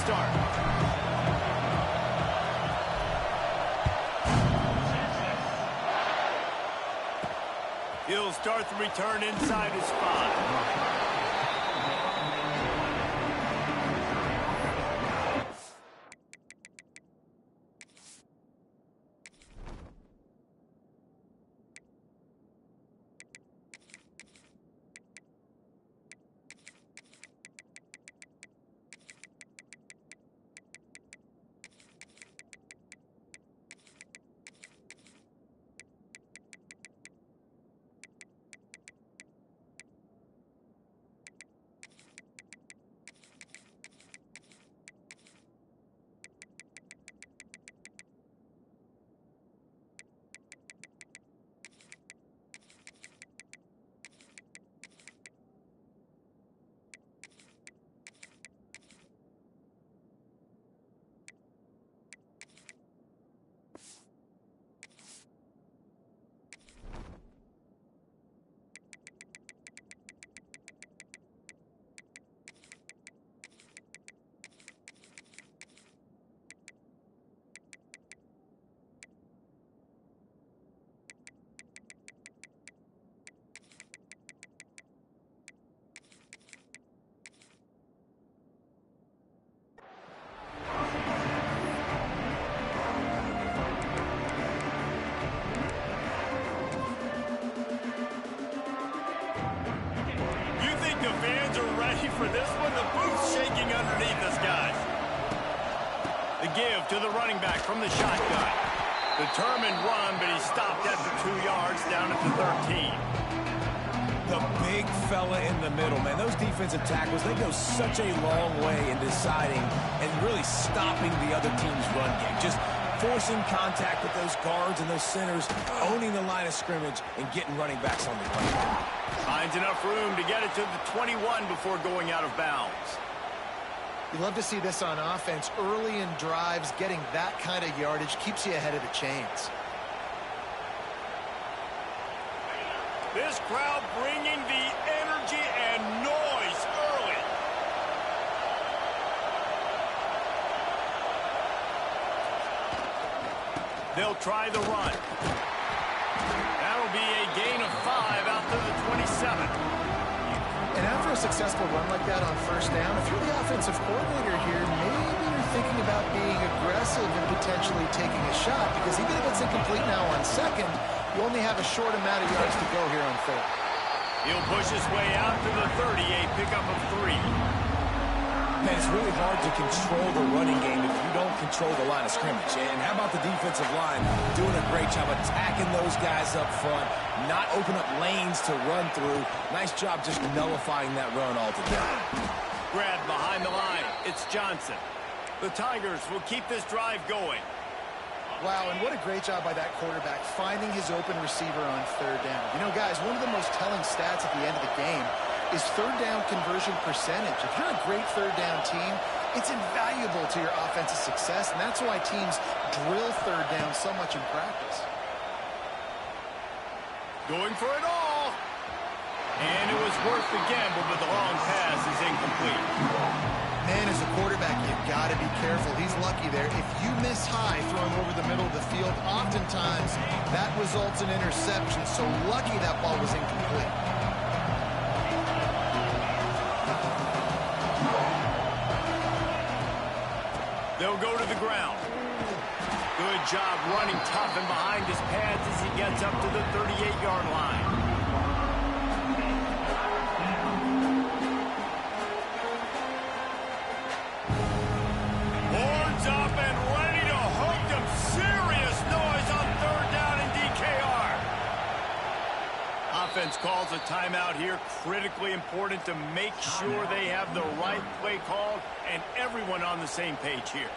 start. He'll start the return inside his 5. The fans are ready for this one. The booth's shaking underneath us, guys. The give to the running back from the shotgun. Determined run, but he stopped after 2 yards down at the 13. The big fella in the middle, man. Those defensive tackles, they go such a long way in deciding and really stopping the other team's run game. Just forcing contact with those guards and those centers, owning the line of scrimmage, and getting running backs on the ground. Finds enough room to get it to the 21 before going out of bounds. You love to see this on offense. Early in drives, getting that kind of yardage keeps you ahead of the chains. This crowd bringing the energy and noise early. They'll try the run. That'll be a gain of 5 out to the 27. And after a successful run like that on first down, if you're the offensive coordinator here, maybe you're thinking about being aggressive and potentially taking a shot, because even if it's incomplete now on second, you only have a short amount of yards to go here on third. He'll push his way out to the 30, a pickup of 3. Man, it's really hard to control the running game if you don't control the line of scrimmage. And how about the defensive line doing a great job attacking those guys up front, not open up lanes to run through. Nice job just nullifying that run altogether. Grabbed behind the line. It's Johnson. The Tigers will keep this drive going. Wow, and what a great job by that quarterback, finding his open receiver on third down. You know, guys, one of the most telling stats at the end of the game is third down conversion percentage. If you're a great third down team, it's invaluable to your offensive success, and that's why teams drill third down so much in practice. Going for it all. And it was worth the gamble, but the long pass is incomplete. Man, as a quarterback, you've got to be careful. He's lucky there. If you miss high throwing over the middle of the field, oftentimes that results in interception. So lucky that ball was incomplete. They'll go to the ground. Good job running tough and behind his pads as he gets up to the 38-yard line. Horns up and ready to hook them. Serious noise on third down in DKR. Offense calls a timeout here. Critically important to make sure they have the right play called and everyone on the same page here.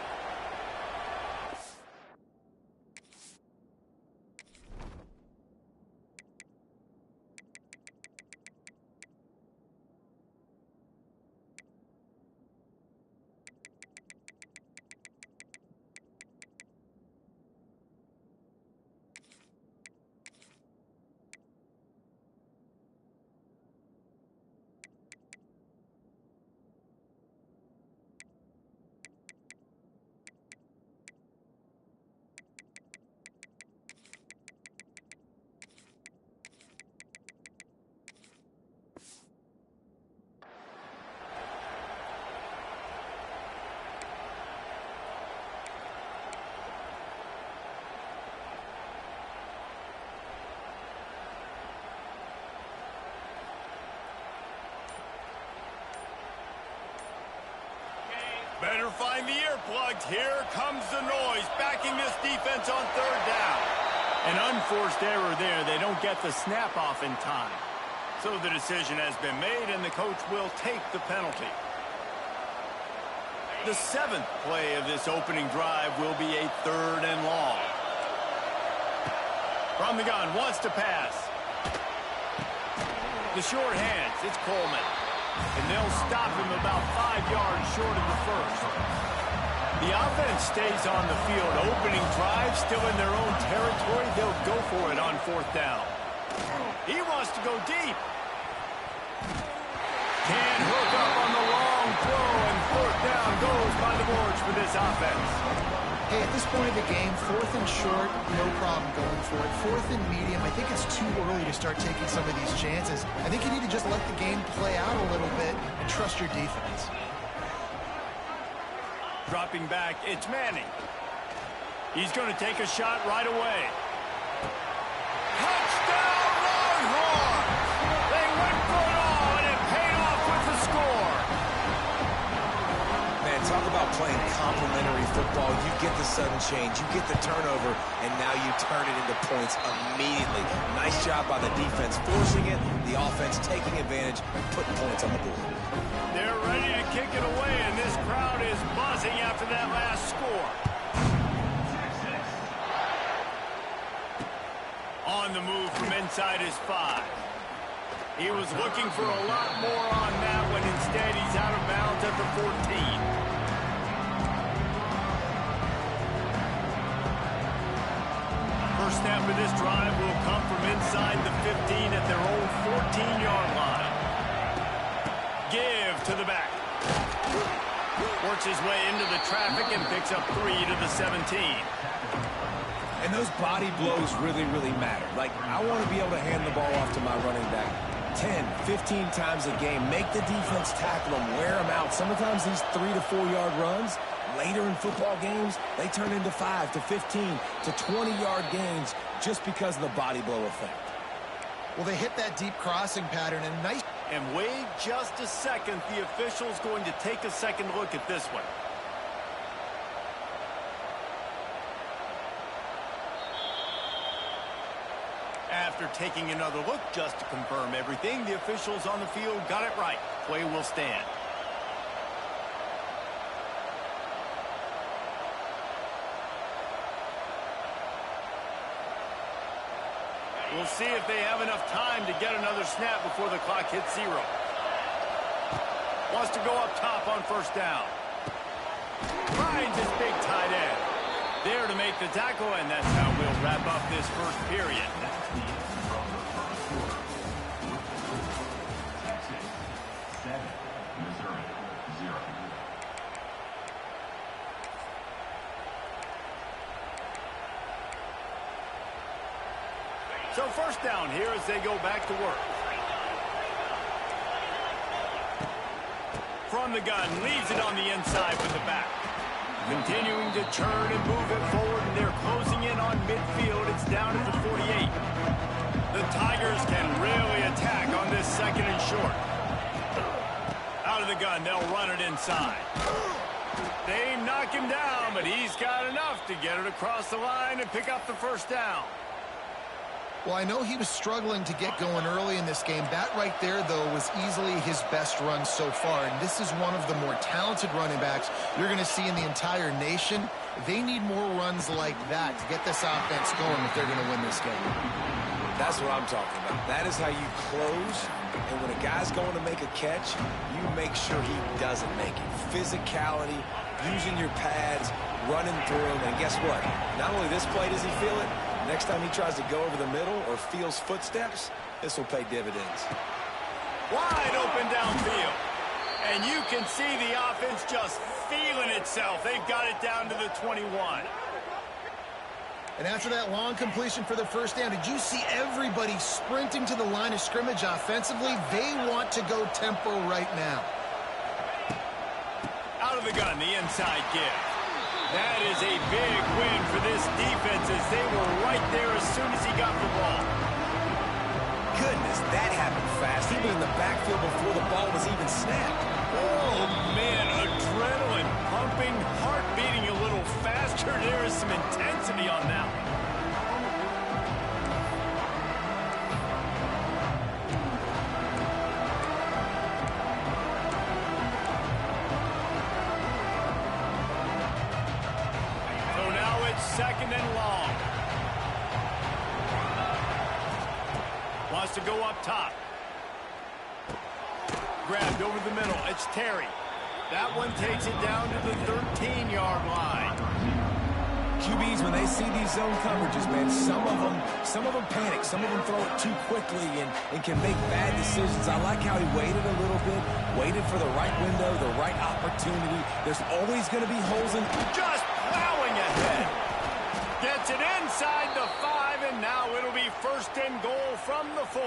find the earplugs. Here comes the noise, backing this defense on third down. An unforced error there. They don't get the snap off in time. So the decision has been made, and the coach will take the penalty. The 7th play of this opening drive will be a 3rd and long. From the gun, wants to pass. The short hands, it's Coleman. And they'll stop him about 5 yards short of the first. The offense stays on the field. Opening drive, still in their own territory. They'll go for it on 4th down. He wants to go deep. Can't hook up on the long throw, and 4th down goes by the boards for this offense. Hey, at this point of the game, 4th and short, no problem going for it. 4th and medium, I think it's too early to start taking some of these chances. I think you need to just let the game play out a little bit and trust your defense. Dropping back, it's Manning. He's going to take a shot right away. Touchdown, Longhorns! They went for it all, and it paid off with the score. Man, talk about playing complementary football. You get the sudden change, you get the turnover, and now you turn it into points immediately. Nice job by the defense forcing it, the offense taking advantage and putting points on the board. They're ready to kick it away, and this crowd is buzzing after that last score. On the move from inside his 5. He was looking for a lot more on that one. Instead, he's out of bounds at the 14. First snap of this drive will come from inside the 15 at their own 14-yard line. Give to the back. Works his way into the traffic and picks up 3 to the 17. And those body blows really, really matter. Like, I want to be able to hand the ball off to my running back 10, 15 times a game. Make the defense tackle them, wear them out. Sometimes these 3 to 4 yard runs, later in football games, they turn into 5 to 15 to 20-yard gains just because of the body blow effect. Well, they hit that deep crossing pattern, and nice. And wait just a second. The official's going to take a second look at this one. After taking another look just to confirm everything, the officials on the field got it right. Play will stand. We'll see if they have enough time to get another snap before the clock hits 0. Wants to go up top on 1st down. Finds his big tight end. There to make the tackle, and that's how we'll wrap up this first period. So 1st down here as they go back to work. From the gun, leaves it on the inside with the back. Continuing to turn and move it forward, and they're closing in on midfield. It's down at the 48. The Tigers can really attack on this 2nd and short. Out of the gun, they'll run it inside. They knock him down, but he's got enough to get it across the line and pick up the 1st down. Well, I know he was struggling to get going early in this game. That right there, though, was easily his best run so far. And this is one of the more talented running backs you're going to see in the entire nation. They need more runs like that to get this offense going if they're going to win this game. That's what I'm talking about. That is how you close. And when a guy's going to make a catch, you make sure he doesn't make it. Physicality, using your pads, running through him. And guess what? Not only this play does he feel it, next time he tries to go over the middle or feels footsteps, this will pay dividends. Wide open downfield. And you can see the offense just feeling itself. They've got it down to the 21. And after that long completion for the 1st down, did you see everybody sprinting to the line of scrimmage offensively? They want to go tempo right now. Out of the gun, the inside give. That is a big win for this defense as they were right there as soon as he got the ball. Goodness, that happened fast. He was in the backfield before the ball was even snapped. Oh, man, adrenaline pumping, heart beating a little faster. There is some intensity on that one. So now it's second and long. Wants to go up top. Grabbed over the middle. It's Terry. That one takes it down to the 13-yard line. QBs, when they see these zone coverages, man, some of them panic. Some of them throw it too quickly and can make bad decisions. I like how he waited a little bit, waited for the right window, the right opportunity. There's always going to be holes in. Just plowing ahead. Gets it inside the 5, and now it'll be first and goal from the 4.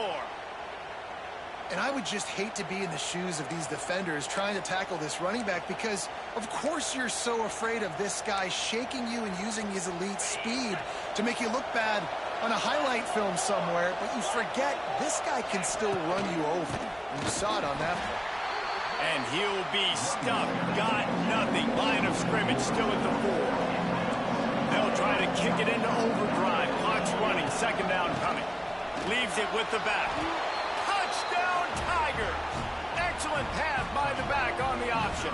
And I would just hate to be in the shoes of these defenders trying to tackle this running back because, of course, you're so afraid of this guy shaking you and using his elite speed to make you look bad on a highlight film somewhere, but you forget this guy can still run you over. And you saw it on that play. And he'll be stuck. Got nothing. Line of scrimmage still at the 4. They'll try to kick it into overdrive. Clock's running. Second down coming. Leaves it with the back. Touchdown, Tigers! Excellent pass by the back on the option.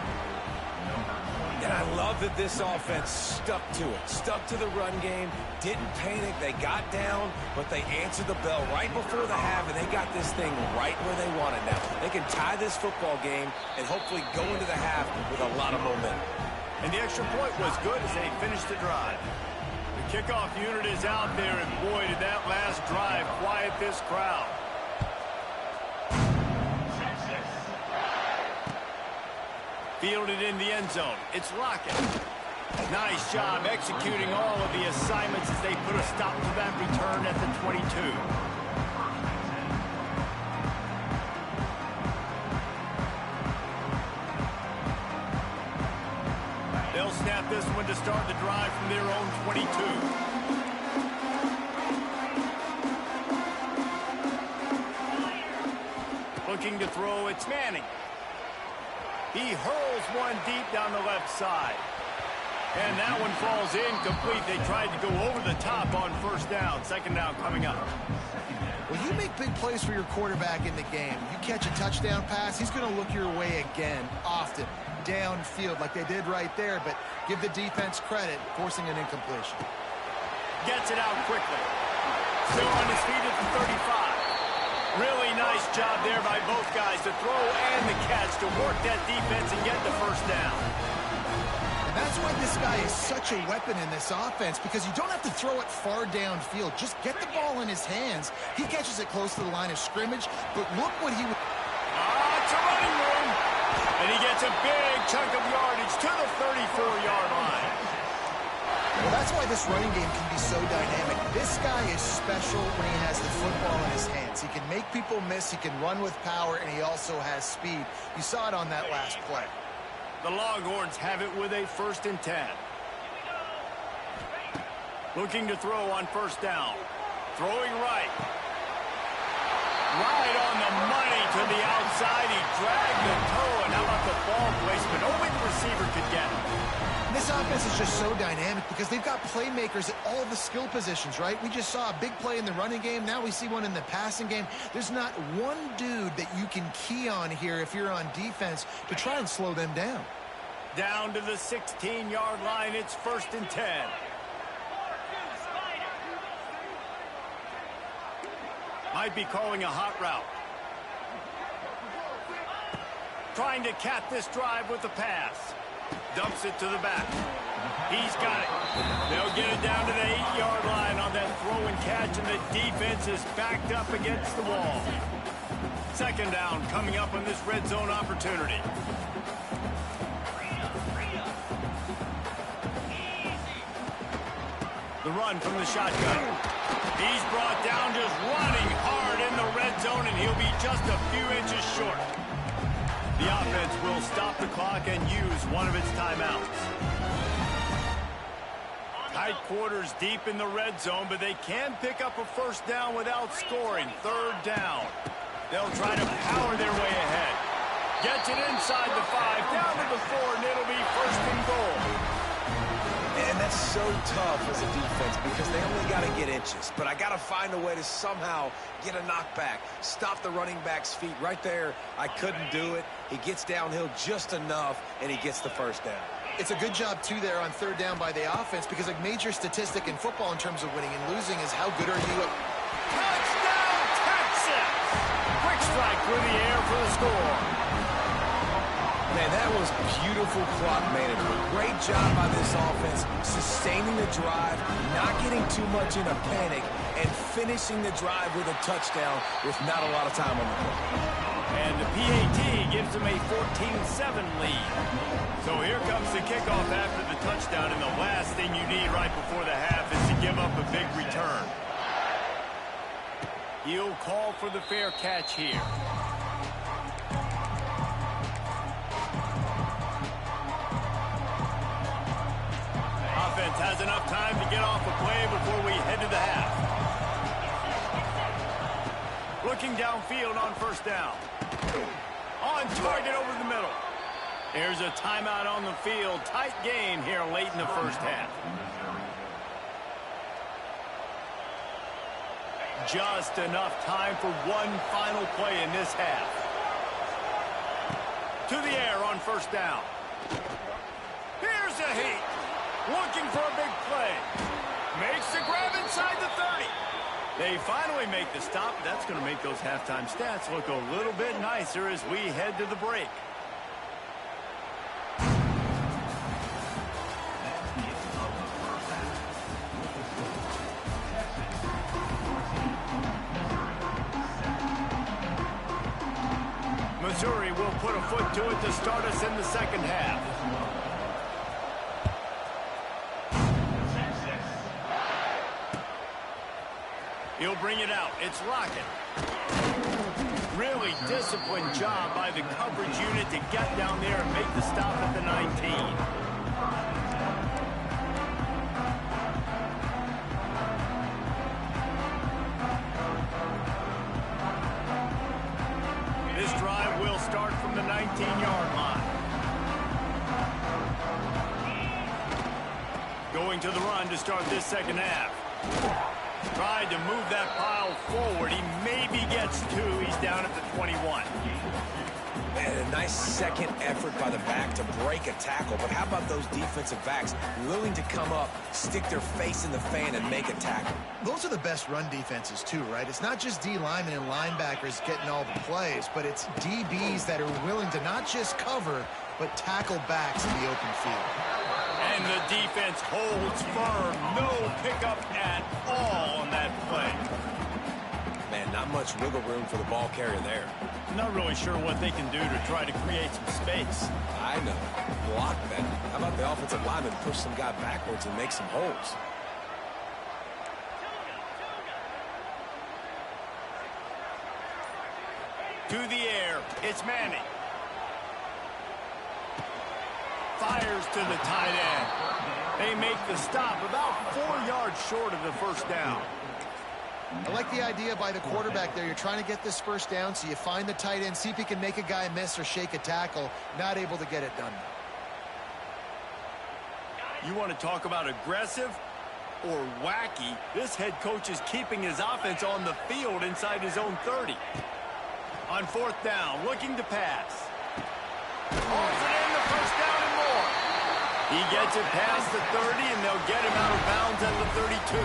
And I love that this offense stuck to it. Stuck to the run game. Didn't panic. They got down, but they answered the bell right before the half, and they got this thing right where they want it now. They can tie this football game and hopefully go into the half with a lot of momentum. And the extra point was good as they finished the drive. The kickoff unit is out there, and boy, did that last drive quiet this crowd. Fielded in the end zone. It's Lockett. Nice job executing all of the assignments as they put a stop to that return at the 22. They'll snap this one to start the drive from their own 22. Looking to throw, it's Manning. He hurls one deep down the left side. And that one falls incomplete. They tried to go over the top on first down. Second down coming up. When you make big plays for your quarterback in the game, you catch a touchdown pass, he's going to look your way again, often, downfield like they did right there, but give the defense credit, forcing an incompletion. Gets it out quickly. Still on his feet at the 35. Really nice job there by both guys to throw and the catch to work that defense and get the first down. And that's why this guy is such a weapon in this offense, because you don't have to throw it far downfield. Just get the ball in his hands. He catches it close to the line of scrimmage, but look what he would... It's a running room. And he gets a big chunk of yardage to the 34-yard line. Well, that's why this running game can be so dynamic. This guy is special when he has the football in his hands. He can make people miss, he can run with power, and he also has speed. You saw it on that last play. The Longhorns have it with a 1st and 10. Looking to throw on first down. Throwing right. Right on the money to the outside. He dragged the toe, and how about the ball placement? Only the receiver could get it. This offense is just so dynamic because they've got playmakers at all of the skill positions, right? We just saw a big play in the running game. Now we see one in the passing game. There's not one dude that you can key on here if you're on defense to try and slow them down. Down to the 16-yard line. It's 1st and 10. Might be calling a hot route. Trying to cap this drive with the pass. Dumps it to the back. He's got it. They'll get it down to the 8-yard line on that throw and catch, and the defense is backed up against the wall. Second down coming up on this red zone opportunity. The run from the shotgun. He's brought down just running hard in the red zone, and he'll be just a few inches short. The offense will stop the clock and use one of its timeouts. Tight quarters deep in the red zone, but they can pick up a first down without scoring. Third down. They'll try to power their way ahead. Gets it inside the 5, down to the 4, and it'll be first and goal. And that's so tough as a defense because they only got to get inches. But I got to find a way to somehow get a knockback, stop the running back's feet. Right there, I couldn't do it. He gets downhill just enough, and he gets the first down. It's a good job, too, there on third down by the offense because a major statistic in football in terms of winning and losing is how good are you at... Touchdown, Texas! Quick strike through the air for the score. Man, that was beautiful clock management. Great job by this offense, sustaining the drive, not getting too much in a panic, and finishing the drive with a touchdown with not a lot of time on the clock. And the PAT gives them a 14-7 lead. So here comes the kickoff after the touchdown, and the last thing you need right before the half is to give up a big return. He'll call for the fair catch here. Offense has enough time to get off a play before we head to the half. Looking downfield on first down. On target over the middle. There's a timeout on the field. Tight game here late in the first half. Just enough time for one final play in this half. To the air on first down. Here's a heat. Looking for a big play. Makes the grab inside the 30. They finally make the stop. That's going to make those halftime stats look a little bit nicer as we head to the break. Missouri will put a foot to it to start us in the second half. He'll bring it out. It's Lockett. Really disciplined job by the coverage unit to get down there and make the stop at the 19. This drive will start from the 19-yard line. Going to the run to start this second half. Tried to move that pile forward. He maybe gets two. He's down at the 21. And a nice second effort by the back to break a tackle. But how about those defensive backs willing to come up, stick their face in the fan, and make a tackle? Those are the best run defenses, too, right? It's not just D linemen and linebackers getting all the plays, but it's DBs that are willing to not just cover, but tackle backs in the open field. And the defense holds firm. No pickup at all on that play. Man, not much wiggle room for the ball carrier there. Not really sure what they can do to try to create some space. I know. Block that. How about the offensive lineman push some guy backwards and make some holes? To the air. It's Manning. Fires to the tight end. They make the stop about 4 yards short of the first down. I like the idea by the quarterback there. You're trying to get this first down, so you find the tight end, see if he can make a guy miss or shake a tackle. Not able to get it done. You want to talk about aggressive or wacky? This head coach is keeping his offense on the field inside his own 30. On fourth down, looking to pass. Holds it in, the first down and more. He gets it past the 30, and they'll get him out of bounds at the 32.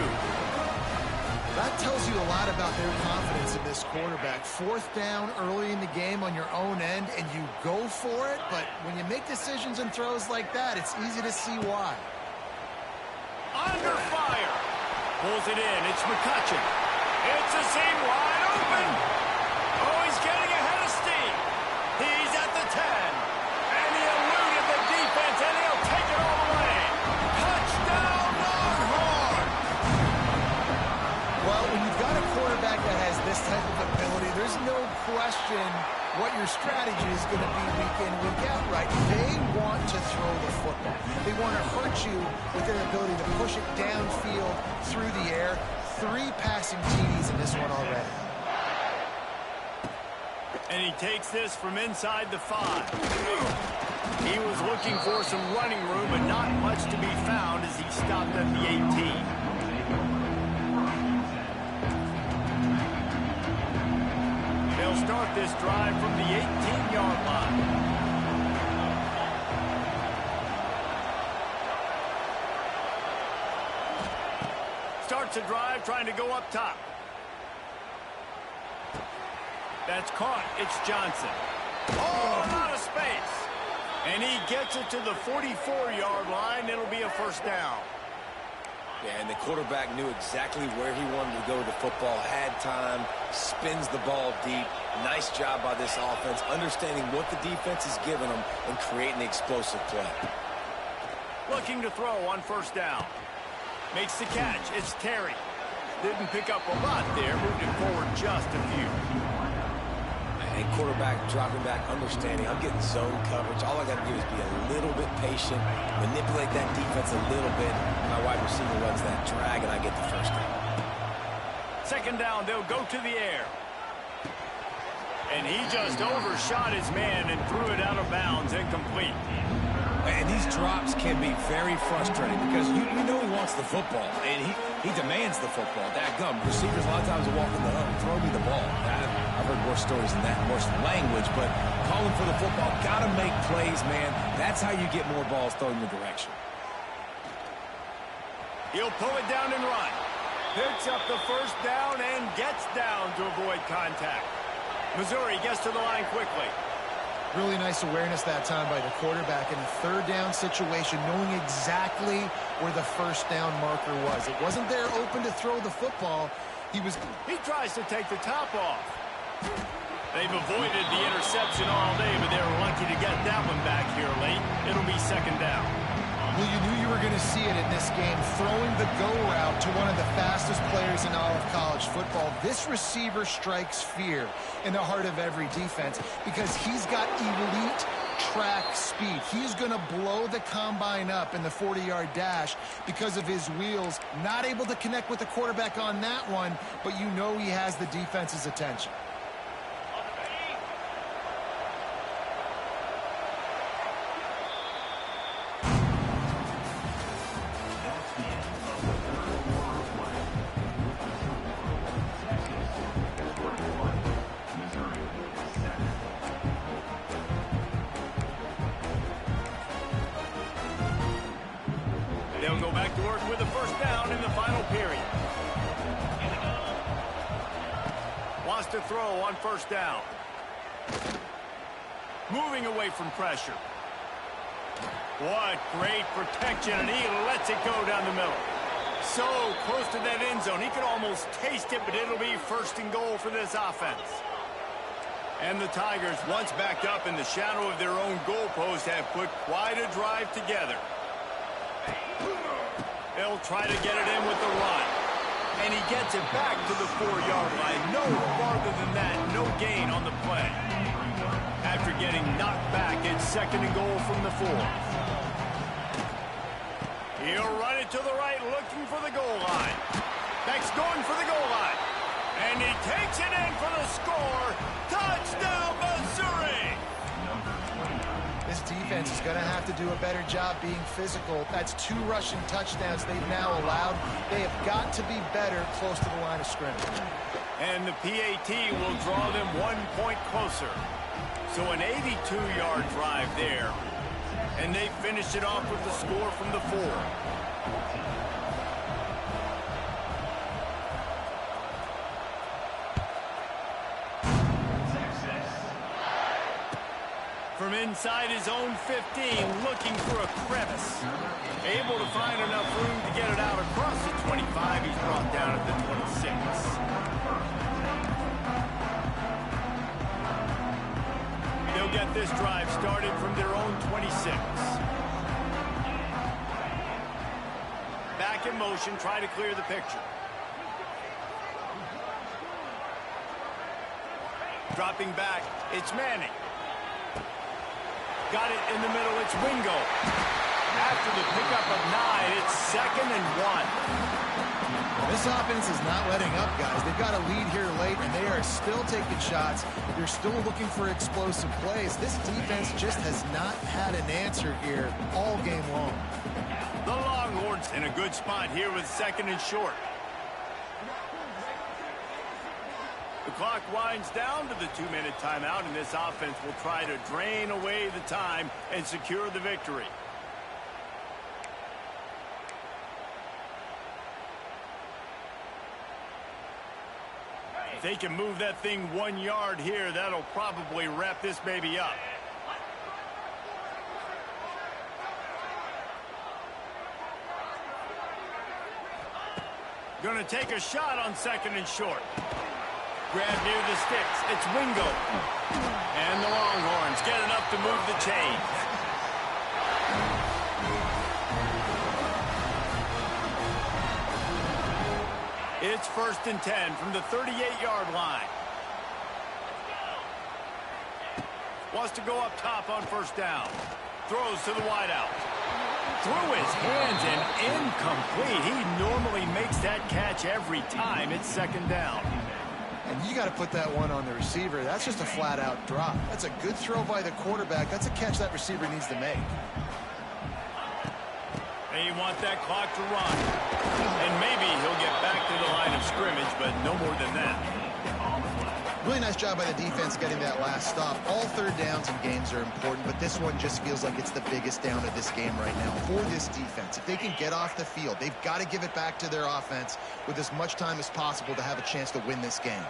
That tells you a lot about their confidence in this quarterback. Fourth down early in the game on your own end, and you go for it, but when you make decisions and throws like that, it's easy to see why. Under fire. Pulls it in. It's McCutcheon. It's a seam wide open. Oh, he's getting ahead of steam. He's at the 10. And he eluded the defense, and he'll take it all the way. Touchdown, Longhorn. Well, when you've got a quarterback that has this type of ability, there's no question what your strategy is going to be week in, week out, right? They want to throw the football. They want to hurt you with their ability to push it downfield through the air. 3 passing TDs in this one already. And he takes this from inside the 5. He was looking for some running room, but not much to be found as he stopped at the 18. They'll start this drive from the 18-yard line. Starts a drive trying to go up top. That's caught. It's Johnson. Oh, out of space. And he gets it to the 44-yard line. It'll be a first down. Yeah, and the quarterback knew exactly where he wanted to go with the football, had time, spins the ball deep. Nice job by this offense, understanding what the defense is giving them and creating the explosive play. Looking to throw on first down. Makes the catch. It's Terry. Didn't pick up a lot there. Moved it forward just a few. And quarterback dropping back, understanding I'm getting zone coverage. All I got to do is be a little bit patient, manipulate that defense a little bit. My wide receiver runs that drag, and I get the first down. Second down, they'll go to the air. And he just overshot his man and threw it out of bounds, incomplete. And these drops can be very frustrating because you know he wants the football, and he demands the football. Dadgum, receivers a lot of times will walk in the hunt, throw me the ball. I've heard worse stories than that, worse language, but calling for the football, got to make plays, man. That's how you get more balls thrown in your direction. He'll pull it down and run. Picks up the first down and gets down to avoid contact. Missouri gets to the line quickly. Really nice awareness that time by the quarterback in a third down situation, knowing exactly where the first down marker was. It wasn't there open to throw the football. He tries to take the top off. They've avoided the interception all day, but they were lucky to get that one back here late. It'll be second down. Well, you knew you were going to see it in this game, throwing the go route to one of the fastest players in all of college football. This receiver strikes fear in the heart of every defense because he's got elite track speed. He's going to blow the combine up in the 40-yard dash because of his wheels. Not able to connect with the quarterback on that one, but you know he has the defense's attention. They'll go back to work with a first down in the final period. Wants to throw on first down. Moving away from pressure. What great protection, and he lets it go down the middle. So close to that end zone. He could almost taste it, but it'll be first and goal for this offense. And the Tigers, once backed up in the shadow of their own goalpost, have put quite a drive together. They'll try to get it in with the run. And he gets it back to the 4-yard line. No farther than that. No gain on the play. After getting knocked back, it's second and goal from the 4. He'll run it to the right, looking for the goal line. Beck's going for the goal line. And he takes it in for the score. Touchdown, Missouri! This defense is going to have to do a better job being physical. That's 2 rushing touchdowns they've now allowed. They have got to be better close to the line of scrimmage. And the PAT will draw them 1 point closer. So an 82-yard drive there. And they finish it off with the score from the 4. From inside his own 15, looking for a crevice. Able to find enough room to get it out across the 25. He's brought down at the 26. They'll get this drive started from their own 26. Back in motion, try to clear the picture. Dropping back, it's Manning. Got it in the middle, it's Wingo. After the pickup of 9, it's 2nd and 1. This offense is not letting up, guys. They've got a lead here late, and they are still taking shots. They're still looking for explosive plays. This defense just has not had an answer here all game long. The Longhorns in a good spot here with 2nd and short. The clock winds down to the 2-minute timeout, and this offense will try to drain away the time and secure the victory. If they can move that thing 1 yard here, that'll probably wrap this baby up. Going to take a shot on 2nd and short. Grab near the sticks. It's Wingo. And the Longhorns get enough to move the chains. It's 1st and 10 from the 38-yard line. Wants to go up top on 1st down. Throws to the wideout. Through his hands and incomplete. He normally makes that catch every time. It's 2nd down. And you got to put that one on the receiver. That's just a flat-out drop. That's a good throw by the quarterback. That's a catch that receiver needs to make. They want that clock to run. And maybe he'll get back to the line of scrimmage, but no more than that. Really nice job by the defense getting that last stop. All 3rd downs in games are important, but this one just feels like it's the biggest down of this game right now for this defense. If they can get off the field, they've got to give it back to their offense with as much time as possible to have a chance to win this game.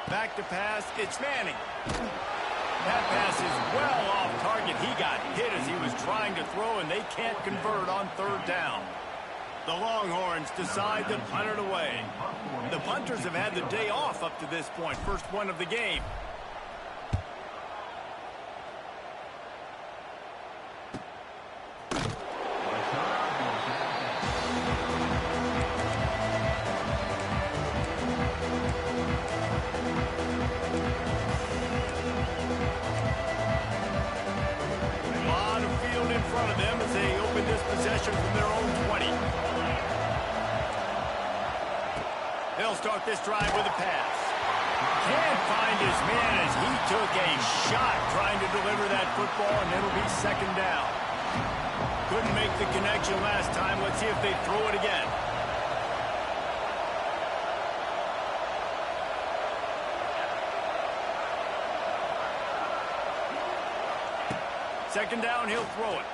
Back to pass, it's Manning. That pass is well off target. He got hit as he was trying to throw, and they can't convert on 3rd down. The Longhorns decide to punt it away. The punters have had the day off up to this point. First one of the game. From their own 20. They'll start this drive with a pass. Can't find his man as he took a shot trying to deliver that football, and it'll be 2nd down. Couldn't make the connection last time. Let's see if they throw it again. Second down, he'll throw it.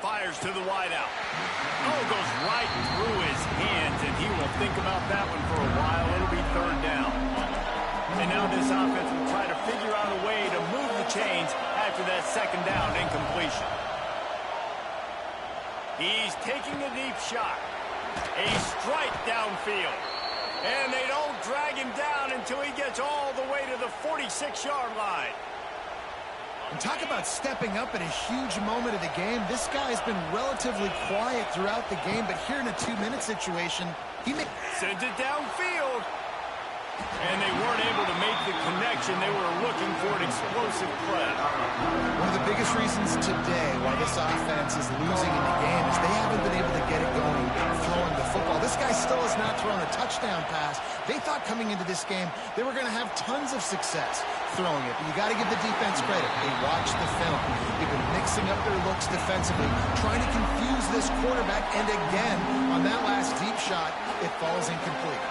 Fires to the wideout. Oh, goes right through his hands, and he will think about that one for a while. It'll be 3rd down. And now this offense will try to figure out a way to move the chains after that 2nd down incompletion. He's taking a deep shot. A strike downfield. And they don't drag him down until he gets all the way to the 46-yard line. And talk about stepping up at a huge moment of the game. This guy's been relatively quiet throughout the game, but here in a 2-minute situation, he sends it downfield. And they weren't able to make the connection. They were looking for an explosive play. One of the biggest reasons today why this offense is losing in the game is they haven't been able to get it going throwing the football. This guy still has not thrown a touchdown pass. They thought coming into this game they were going to have tons of success throwing it. But you got to give the defense credit. They watched the film. They've been mixing up their looks defensively, trying to confuse this quarterback. And again, on that last deep shot, it falls incomplete.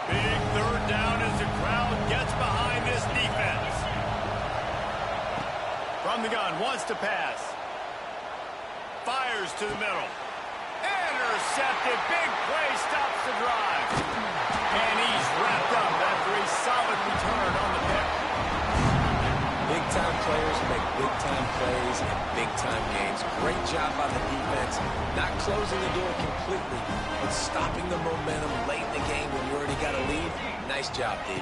Big 3rd down as the crowd gets behind this defense. From the gun, wants to pass. Fires to the middle. Intercepted. Big play, stops the drive. And he's wrapped up after a solid return on the pick. Big-time players make big-time plays in big-time games. Great job by the defense. Not closing the door completely, but stopping the momentum late in the game when you already got a lead. Nice job, D.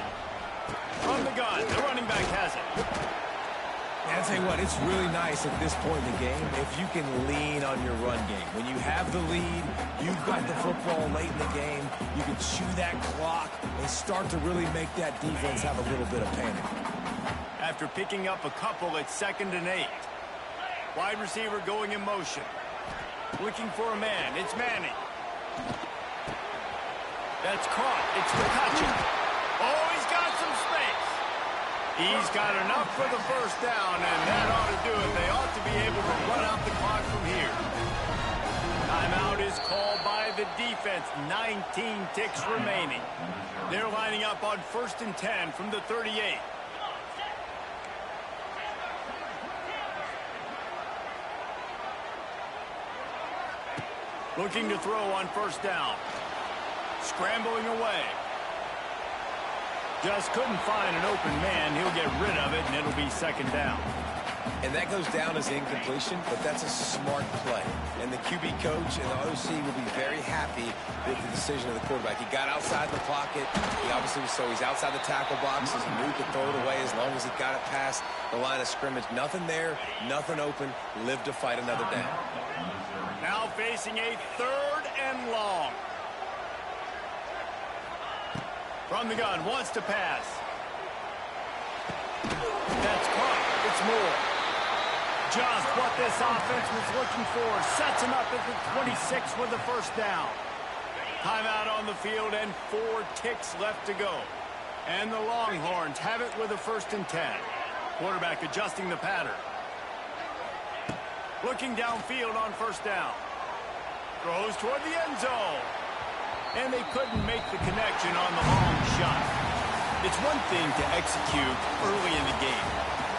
From the gun, the running back has it. And I'll tell you what, it's really nice at this point in the game if you can lean on your run game. When you have the lead, you've got the football late in the game, you can chew that clock and start to really make that defense have a little bit of panic. after picking up a couple at 2nd and 8. Wide receiver going in motion. Looking for a man. It's Manning. That's caught. It's McCutcheon. Oh, he's got some space. He's got enough for the first down, and that ought to do it. They ought to be able to run out the clock from here. Timeout is called by the defense. 19 ticks remaining. They're lining up on 1st and 10 from the 38. Looking to throw on 1st down. Scrambling away. Just couldn't find an open man. He'll get rid of it, and it'll be 2nd down. And that goes down as incompletion, but that's a smart play. And the QB coach and the OC will be very happy with the decision of the quarterback. He got outside the pocket. He obviously was he's outside the tackle boxes. He knew he could throw it away as long as he got it past the line of scrimmage. Nothing there, nothing open. Live to fight another down. Now facing a 3rd and long. From the gun, wants to pass. That's caught. It's Moore. Just what this offense was looking for. Sets him up at the 26 with the 1st down. Timeout on the field and 4 ticks left to go. And the Longhorns have it with a 1st and 10. Quarterback adjusting the pattern. Looking downfield on 1st down. Throws toward the end zone. And they couldn't make the connection on the long shot. It's one thing to execute early in the game.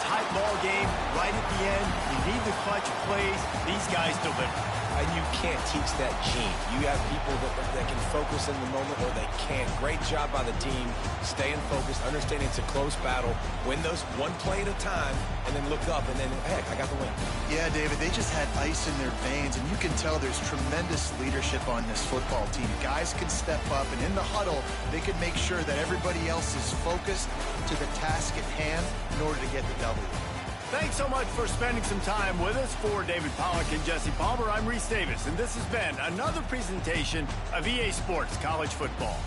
Tight ball game, right at the end. You need the clutch plays. These guys deliver. And you can't teach that gene. You have people that can focus in the moment or they can't. Great job by the team, staying focused, understanding it's a close battle, win those one play at a time, and then look up, and then, heck, I got the win. Yeah, David, they just had ice in their veins, and you can tell there's tremendous leadership on this football team. Guys can step up, and in the huddle, they can make sure that everybody else is focused to the task at hand in order to get the W. Thanks so much for spending some time with us. For David Pollack and Jesse Palmer, I'm Reese Davis, and this has been another presentation of EA Sports College Football.